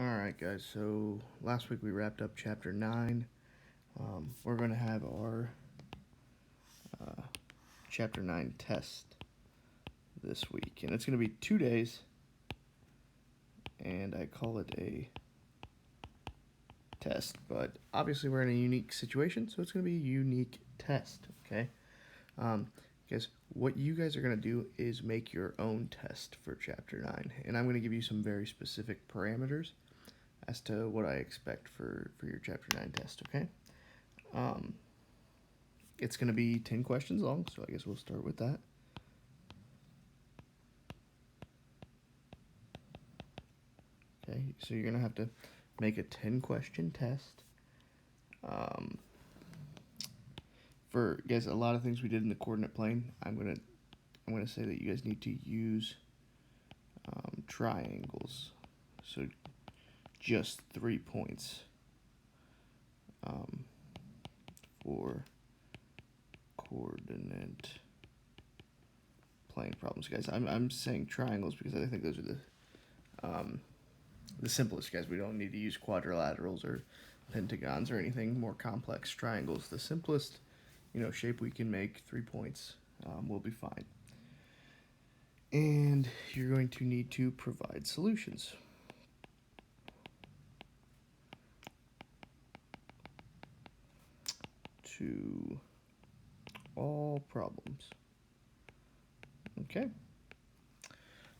Alright guys, so last week we wrapped up chapter 9. We're going to have our chapter 9 test this week. And it's going to be 2 days. And I call it a test. But obviously we're in a unique situation, so it's going to be a unique test, okay? Guys, what you guys are going to do is make your own test for chapter 9. And I'm going to give you some very specific parameters as to what I expect for your chapter 9 test, okay? It's going to be 10 questions long, so I guess we'll start with that. Okay, so you're going to have to make a 10-question test. For, guys, a lot of things we did in the coordinate plane, I'm going to say that you guys need to use triangles. So just 3 points for coordinate plane problems, guys. I'm saying triangles because I think those are the simplest, guys. We don't need to use quadrilaterals or pentagons or anything more complex. Triangles, the simplest, shape we can make. 3 points will be fine. And you're going to need to provide solutions. To all problems. Okay.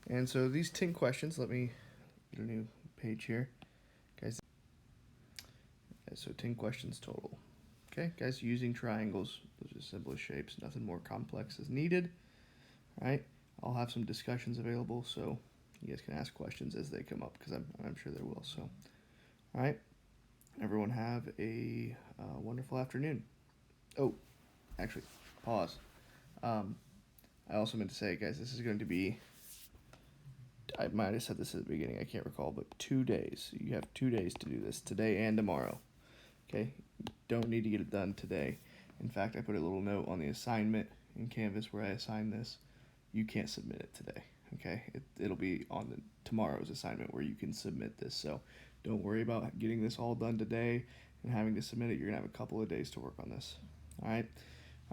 And so these 10 questions, let me get a new page here. Guys, so 10 questions total. Okay, guys, using triangles, those are simplest shapes, nothing more complex is needed. All right, I'll have some discussions available, so you guys can ask questions as they come up, because I'm sure there will. So, all right, everyone have a wonderful afternoon. Oh, actually, pause. I also meant to say, guys, this is going to be, I might have said this at the beginning, I can't recall, but 2 days. You have 2 days to do this, today and tomorrow. Okay, don't need to get it done today. In fact, I put a little note on the assignment in Canvas where I assign this. You can't submit it today, okay? It'll be on tomorrow's assignment where you can submit this. So don't worry about getting this all done today and having to submit it. You're going to have a couple of days to work on this, all right?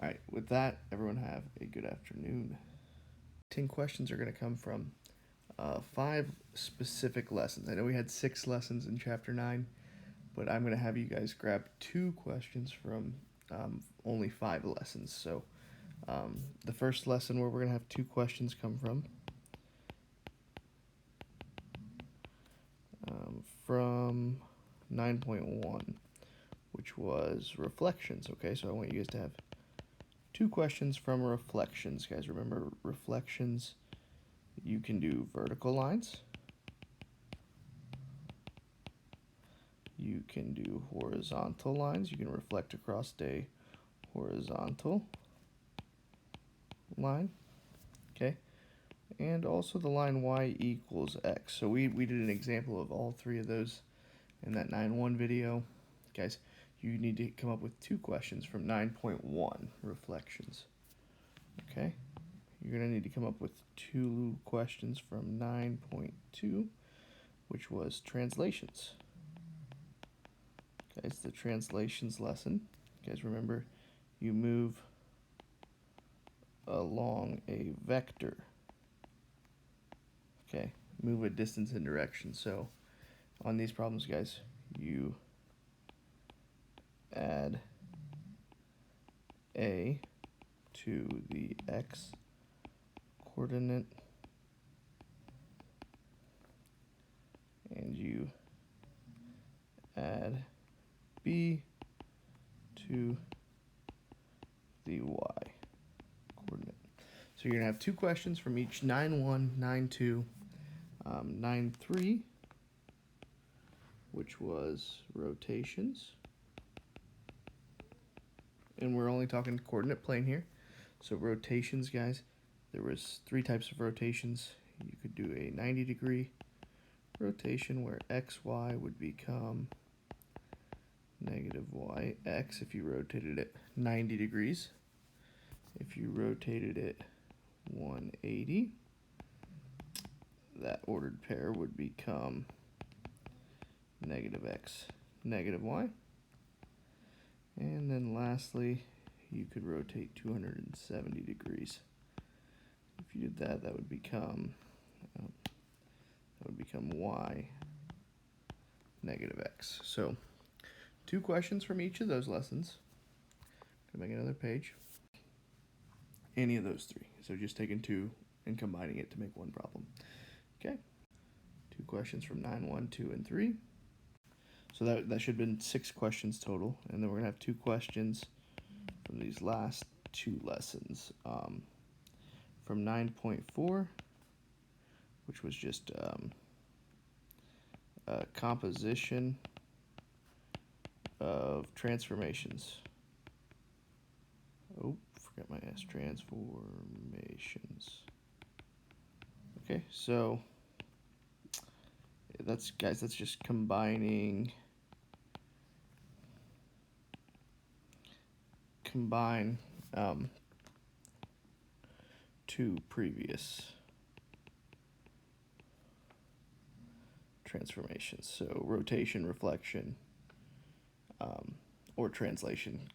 All right, with that, everyone have a good afternoon. 10 questions are going to come from 5 specific lessons. I know we had 6 lessons in Chapter 9, but I'm going to have you guys grab 2 questions from only 5 lessons. So the first lesson where we're going to have 2 questions come from 9.1, which was reflections. Okay, so I want you guys to have 2 questions from reflections. Guys, remember reflections, you can do vertical lines. You can do horizontal lines. You can reflect across a horizontal line, okay? And also the line y equals x. So we did an example of all 3 of those in that 9.1 video. Guys, you need to come up with 2 questions from 9.1, reflections, okay? You're going to need to come up with 2 questions from 9.2, which was translations. Guys, the translations lesson, guys, remember, you move along a vector. Okay, move a distance and direction. So on these problems, guys, you add a to the x coordinate, and you add b to the y coordinate. So you're going to have 2 questions from each 9.1, 9.2, 9.3, which was rotations. And we're only talking coordinate plane here. So rotations, guys, there was 3 types of rotations. You could do a 90-degree rotation where xy would become negative yx if you rotated it 90 degrees. If you rotated it 180, that ordered pair would become negative x, negative y. And then lastly, you could rotate 270 degrees. If you did that, that would become y negative x. So 2 questions from each of those lessons. Gonna make another page. Any of those 3. So just taking 2 and combining it to make one problem. Okay. 2 questions from 9-1, 2, and 3. So that should have been 6 questions total. And then we're going to have 2 questions from these last 2 lessons. From 9.4, which was just composition of transformations. Oh, forgot my S. Transformations. Okay, so that's just combine 2 previous transformations. So rotation, reflection, or translation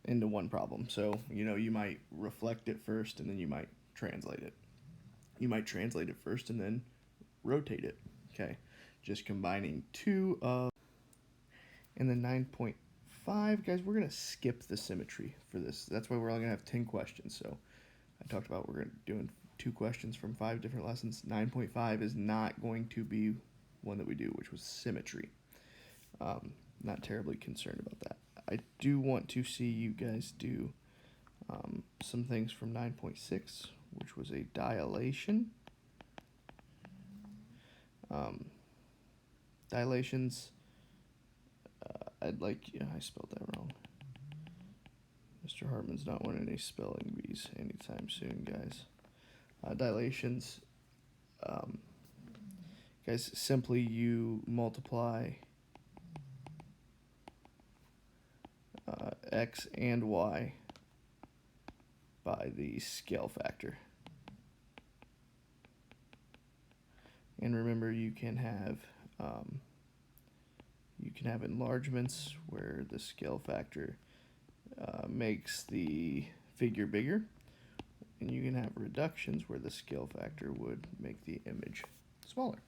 into one problem. So, you might reflect it first and then you might translate it. You might translate it first and then rotate it. Okay, just combining 2 of. And then 9.5, guys, we're going to skip the symmetry for this. That's why we're only going to have 10 questions. So I talked about we're doing 2 questions from 5 different lessons. 9.5 is not going to be one that we do, which was symmetry. Not terribly concerned about that. I do want to see you guys do some things from 9.6, which was a dilation. Dilations, I spelled that wrong. Mr. Hartman's not winning any spelling bees anytime soon, guys. Dilations, guys, simply you multiply x and y by the scale factor. And remember, you can have enlargements where the scale factor makes the figure bigger, and you can have reductions where the scale factor would make the image smaller.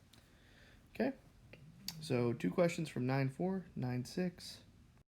Okay, so 2 questions from 9.4, 9.6,